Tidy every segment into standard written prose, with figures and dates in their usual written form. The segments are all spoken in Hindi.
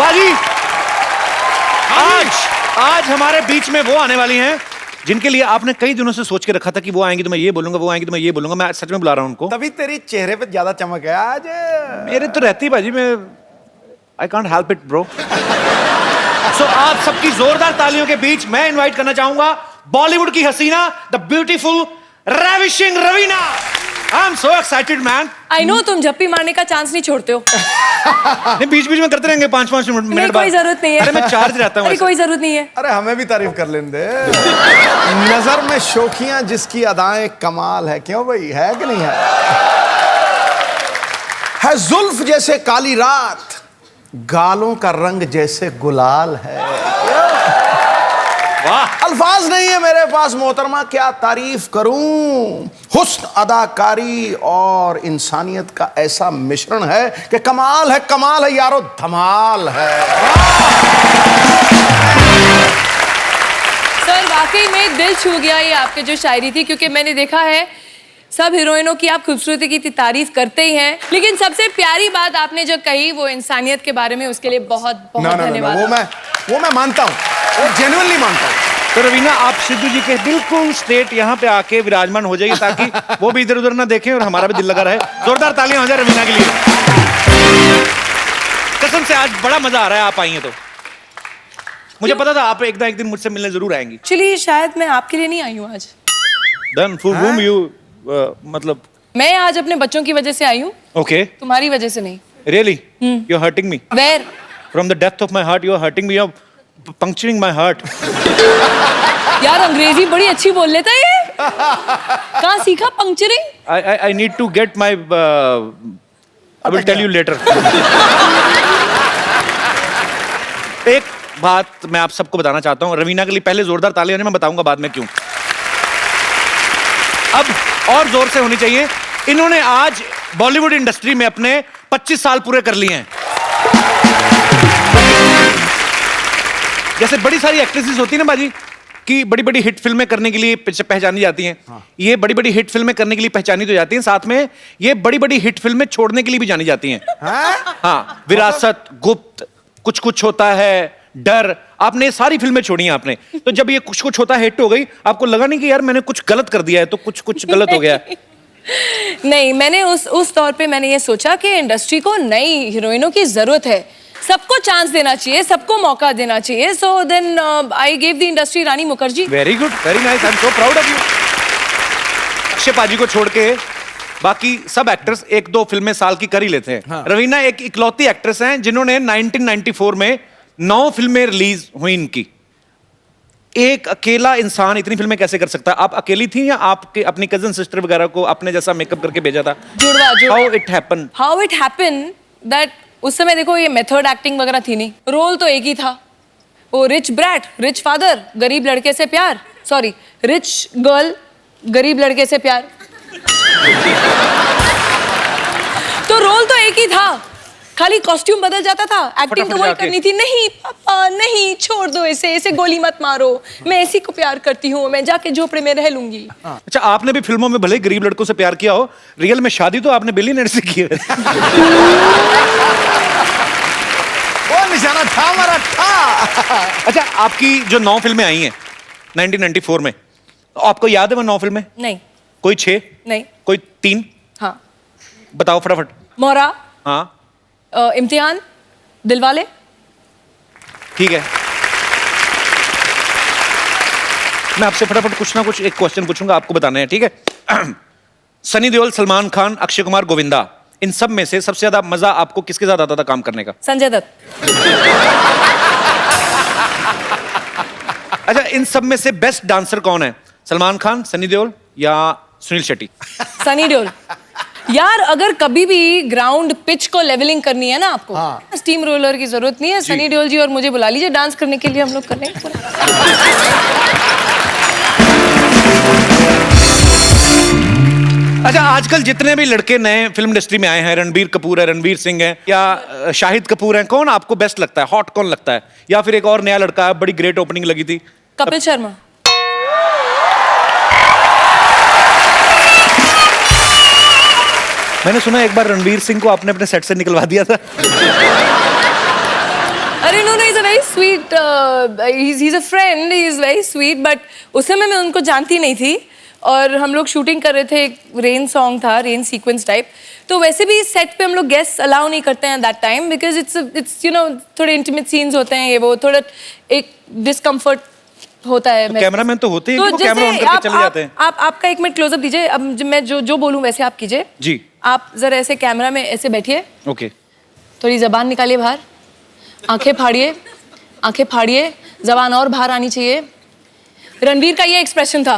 बाजी, आज हमारे बीच में वो आने वाली हैं जिनके लिए आपने कई दिनों से सोच के रखा था कि वो आएंगी तो मैं ये बोलूंगा, वो आएंगी तो मैं ये बोलूंगा। मैं सच में बुला रहा हूं उनको। तभी तेरी चेहरे पे ज्यादा चमक है आज। मेरे तो रहती बाजी में, I can't help it bro. सो आप सबकी जोरदार तालियों के बीच मैं इनवाइट करना चाहूंगा बॉलीवुड की हसीना, the beautiful ravishing Raveena. I am so excited man. I know तुम झप्पी मारने का चांस नहीं छोड़ते हो। नहीं, बीच बीच में करते रहेंगे 5-5 मिनट नहीं, कोई जरूरत नहीं है। अरे मैं चार्ज रहता हूँ। अरे कोई जरूरत नहीं है। अरे हमें भी तारीफ कर लेने दे। नजर में शोखियां जिसकी अदाएं कमाल है, क्यों भाई, है कि नहीं है जुल्फ जैसे काली रात, गालों का रंग जैसे गुलाल है। वाह, अल्फाज नहीं है मेरे पास मोहतरमा, क्या तारीफ करूं। हुस्न, अदाकारी और इंसानियत का ऐसा मिश्रण है कि कमाल है यारो, धमाल है। सर वाकई में दिल छू गया ये आपकी जो शायरी थी, क्योंकि मैंने देखा है सब हीरोइनों की आप खूबसूरती की तारीफ करते ही हैं, लेकिन सबसे प्यारी बात आपने जो कही वो इंसानियत के बारे में, उसके लिए बहुत बहुत धन्यवाद। वो मैं मानता हूँ, वो जेन्युइनली मानता हूँ। तो रवीना आप सिद्धू जी के बिल्कुल स्ट्रेट यहाँ पे आके विराजमान हो जाइए ताकि वो भी इधर उधर ना देखें और हमारा भी दिल लगा रहे। जोरदार तालियां हो जाए रवीना के लिए। कसम से आज बड़ा मजा आ रहा है, आप आई हैं तो। मुझे पता था आप एक ना एक दिन मुझसे मिलने जरूर आएंगी। चलिए शायद मैं आपके लिए नहीं आई हूँ आज। Then for whom you मतलब मैं आज अपने बच्चों की वजह से आई हूँ। Okay. तुम्हारी वजह से नहीं। Really? You're hurting me. Where? From the depth of my heart, you're hurting me. You're puncturing my heart. यार अंग्रेजी बड़ी अच्छी बोल लेता है ये। कहाँ सीखा पंक्चरिंग? I need to get my. I will tell you later. एक बात मैं आप सबको बताना चाहता हूँ। रवीना के लिए पहले जोरदार तालियां होने, मैं बताऊंगा बाद में क्यों। अब और जोर से होनी चाहिए। इन्होंने आज बॉलीवुड इंडस्ट्री में अपने 25 साल पूरे कर लिए हैं। जैसे बड़ी सारी एक्ट्रेसेस होती है ना बाजी कि बड़ी बड़ी हिट फिल्में करने के लिए पहचानी जाती हैं। हाँ। ये बड़ी बड़ी हिट फिल्में करने के लिए पहचानी तो जाती हैं, साथ में ये बड़ी बड़ी हिट फिल्में छोड़ने के लिए भी जानी जाती हैं। हाँ, विरासत, गुप्त, कुछ कुछ होता है, डर, आपने सारी फिल्में छोड़ी हैं आपने। तो जब ये कुछ कुछ होता है हिट हो गई, आपको लगा नहीं कि यार मैंने कुछ गलत कर दिया है, तो कुछ कुछ गलत हो गया? नहीं, मैंने उस तौर पे मैंने ये सोचा कि इंडस्ट्री को नई हीरोइनों की जरूरत है, सबको चांस देना चाहिए, सबको मौका देना चाहिए। So then I gave the industry Rani Mukherjee. Very good, very nice, I am so proud of you. Akshay paaji को छोड़ के बाकी सब एक्टर्स 1-2 फिल्में साल की कर ही लेते हैं। हाँ। रवीना एक इकलौती एक्ट्रेस हैं जिन्होंने 1994 में 9 फिल्में रिलीज हुई इनकी। एक अकेला इंसान इतनी फिल्में कैसे कर सकता है? आप अकेली थी या आपके अपनी कजन सिस्टर वगैरह को अपने जैसा मेकअप करके भेजा था? जुड़वा। हाउ इट हैपन दैट उस समय देखो ये मेथड एक्टिंग वगैरह थी नहीं, रोल तो एक ही था, वो रिच ब्रैट, रिच फादर, गरीब लड़के से प्यार, सॉरी रिच गर्ल, गरीब लड़के से प्यार। तो रोल तो एक ही था, खाली कॉस्ट्यूम बदल जाता था, एक्टिंग तो वही करनी थी। नहीं पापा नहीं, छोड़ दो इसे गोली मत मारो, मैं इसी को प्यार करती हूँ, मैं जाके झोपड़े में रह लूंगी। अच्छा, आपने भी फिल्मों में भले गरीब लड़कों से प्यार किया हो, रियल में शादी तो आपने बिलियनर से की है। वो निशाना था हमारा था। अच्छा, आपकी जो 9 फिल्में आई हैं 1994 में, आपको याद है वो 9 फिल्में? नहीं। कोई 6? नहीं। कोई 3? हाँ बताओ फटाफट। मोरा। हाँ। इम्तिहान, दिलवाले। ठीक है, मैं आपसे फटाफट कुछ ना कुछ एक क्वेश्चन पूछूंगा, आपको बताना है, ठीक है? सनी देओल, सलमान खान, अक्षय कुमार, गोविंदा, इन सब में से सबसे ज्यादा मजा आपको किसके साथ आता था काम करने का? संजय दत्त। अच्छा, इन सब में से बेस्ट डांसर कौन है? सलमान खान, सनी देओल या सुनील शेट्टी? सनी देओल। यार अगर कभी भी ग्राउंड पिच को लेवलिंग करनी है ना आपको, हाँ। स्टीम रोलर की जरूरत नहीं है, सनी देओल जी और मुझे बुला लीजिए डांस करने के लिए, हम लोग कर लेंगे पूरा। अच्छा, आजकल जितने भी लड़के नए फिल्म इंडस्ट्री में आए हैं, रणबीर कपूर है, रणवीर सिंह है या शाहिद कपूर है, कौन आपको बेस्ट लगता है? हॉट कौन लगता है? या फिर एक और नया लड़का है, बड़ी ग्रेट ओपनिंग लगी थी, कपिल शर्मा। मैंने सुना एक बार रणवीर सिंह को आपने अपने सेट से निकलवा दिया था। अरे no, is a very sweet, he is a friend, he is very sweet, but उस समय मैं उनको जानती नहीं थी और हम लोग शूटिंग कर रहे थे, एक रेन सॉन्ग था, रेन सीक्वेंस टाइप। तो वैसे भी सेट पे हम लोग गेस्ट अलाउ नहीं करते हैं that time, because it's you know थोड़े इंटीमेट सीन्स होते हैं, ये वो थोड़ा एक डिस्कम्फर्ट होता है। कैमरामैन तो होते हैं कि वो कैमरा ऑन करके चले जाते हैं। आप आपका एक मिनट क्लोजअप दीजिए। अब मैं जो बोलूं वैसे आप कीजिए जी। आप जरा ऐसे कैमरा में ऐसे बैठिए, ओके। थोड़ी जबान निकालिए बाहर, आंखें फाड़िए, जबान और बाहर आनी चाहिए। रणवीर का ये एक्सप्रेशन था।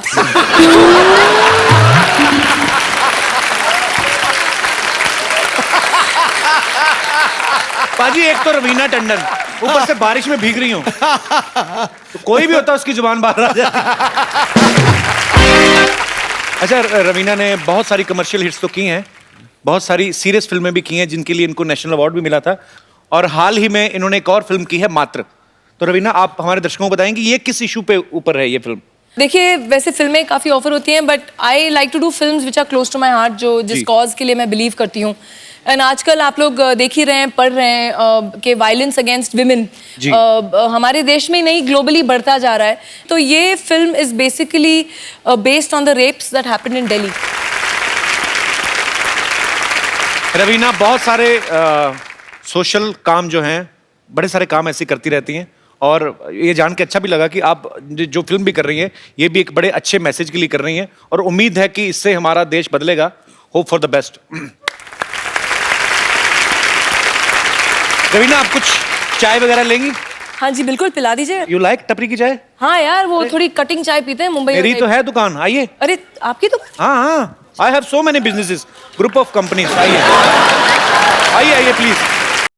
पाजी एक तो रवीना टंडन, ऊपर से बारिश में भीग रही हूँ, तो कोई भी होता उसकी जुबान बाहर आ जाती। अच्छा, रवीना ने बहुत सारी कमर्शियल हिट्स तो की हैं, बहुत सारी सीरियस फिल्में भी की हैं जिनके लिए इनको नेशनल अवार्ड भी मिला था, और हाल ही में इन्होंने एक और फिल्म की है, मात्र। तो रवीना, आप हमारे दर्शकों को बताएंगे ये किस इशू पे ऊपर है ये फिल्म? देखिए, वैसे फिल्में काफ़ी ऑफर होती हैं, but I like to do films which are close to my heart, जो जिस कॉज के लिए मैं बिलीव करती हूँ। एंड आजकल आप लोग देख ही रहे हैं, पढ़ रहे हैं कि वायलेंस अगेंस्ट विमेन हमारे देश में ही नहीं, ग्लोबली बढ़ता जा रहा है। तो ये film is basically based on the rapes that happened in Delhi. Raveena बहुत सारे सोशल काम जो हैं, बड़े सारे काम ऐसे करती रहती हैं, और ये जान के अच्छा भी लगा कि आप जो फिल्म भी कर रही हैं ये भी एक बड़े अच्छे मैसेज के लिए कर रही हैं, और उम्मीद है कि इससे हमारा देश बदलेगा। Hope for the best. Raveena, आप कुछ चाय वगैरह लेंगी? हाँ जी, बिल्कुल, पिला दीजिए। यू लाइक टपरी की चाय? हाँ यार, वो थोड़ी कटिंग चाय पीते हैं मुंबई में। मेरी तो है दुकान, आइए। अरे आपकी तो? हाँ, I have so many businesses, group of companies. आइए आइए प्लीज।